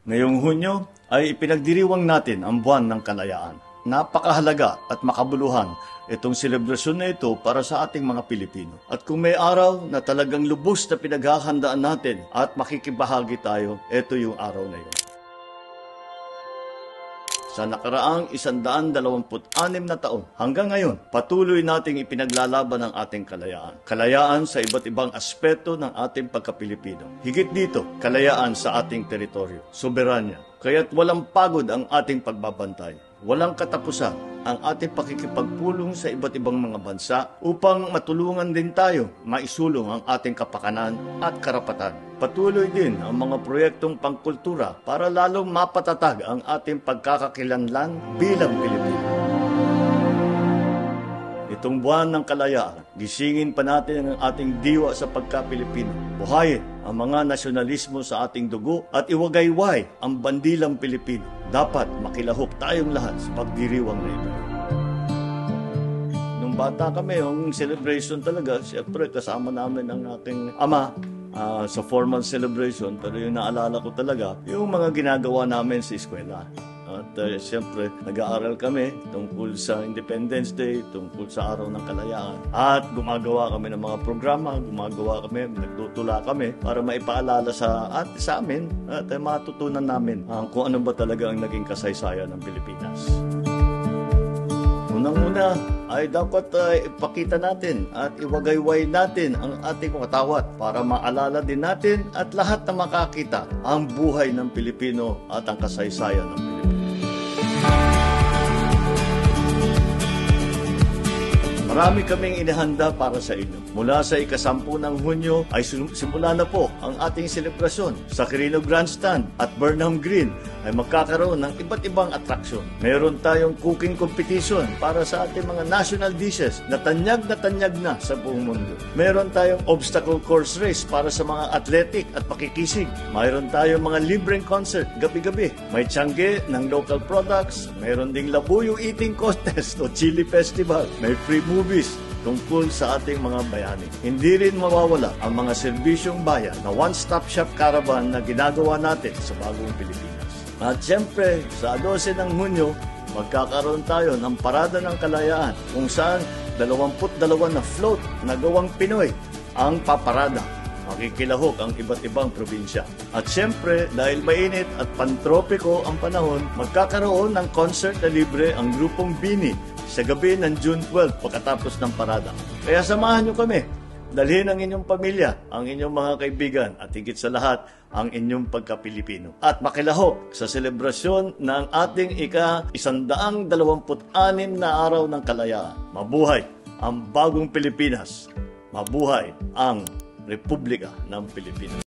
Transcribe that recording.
Ngayong Hunyo ay ipinagdiriwang natin ang buwan ng kalayaan. Napakahalaga at makabuluhan itong selebrasyon na ito para sa ating mga Pilipino. At kung may araw na talagang lubos na pinaghahandaan natin at makikibahagi tayo, ito yung araw na yun. Sa nakaraang 126 na taon, hanggang ngayon, patuloy nating ipinaglalaban ang ating kalayaan. Kalayaan sa iba't ibang aspeto ng ating pagka-Pilipino. Higit dito, kalayaan sa ating teritoryo, soberanya. Kaya't walang pagod ang ating pagbabantay. Walang katapusan ang ating pakikipagpulong sa iba't ibang mga bansa upang matulungan din tayo maisulong ang ating kapakanan at karapatan. Patuloy din ang mga proyektong pangkultura para lalong mapatatag ang ating pagkakakilanlan bilang Pilipino. Itong buwan ng kalayaan, gisingin pa natin ang ating diwa sa pagka-Pilipino. Buhayin ang mga nasyonalismo sa ating dugo at iwagayway ang bandilang Pilipino. Dapat makilahok tayong lahat sa pagdiriwang na ito. Nung bata kami, yung celebration talaga, siyempre kasama namin ang aking ama sa formal celebration. Pero yung naalala ko talaga, yung mga ginagawa namin sa eskwela. At siyempre, nag-aaral kami tungkol sa Independence Day, tungkol sa Araw ng Kalayaan. At gumagawa kami ng mga programa, nagtutula kami para maipaalala sa amin at matutunan namin kung ano ba talaga ang naging kasaysayan ng Pilipinas. Unang-una ay dapat ipakita natin at iwagayway natin ang ating katawat para maalala din natin at lahat na makakita ang buhay ng Pilipino at ang kasaysayan ng Pilipino. Marami kaming inihanda para sa inyo. Mula sa ika-10 ng Hunyo ay simula na po ang ating selebrasyon. Sa Quirino Grandstand at Burnham Green ay magkakaroon ng iba't ibang atraksyon. Meron tayong cooking competition para sa ating mga national dishes na tanyag na sa buong mundo. Meron tayong obstacle course race para sa mga athletic at pakikisig. Mayroon tayong mga libreng concert gabi-gabi. May tiyangge ng local products. Meron ding labuyo eating contest o chili festival. May free movies tungkol sa ating mga bayani. Hindi rin mawawala ang mga serbisyong bayan na one-stop shop caravan na ginagawa natin sa bagong Pilipinas. At siyempre, sa 12 ng Hunyo, magkakaroon tayo ng Parada ng Kalayaan kung saan 22 na float na gawang Pinoy ang paparada. Makikilahok ang iba't ibang probinsya. At siyempre, dahil mainit at pantropiko ang panahon, magkakaroon ng concert na libre ang grupong Bini sa gabi ng June 12 pagkatapos ng parada. Kaya samahan nyo kami. Dalhin ang inyong pamilya, ang inyong mga kaibigan, at higit sa lahat, ang inyong pagka-Pilipino. At makilahok sa selebrasyon ng ating ika-126 na araw ng kalayaan. Mabuhay ang bagong Pilipinas. Mabuhay ang Republika ng Pilipinas.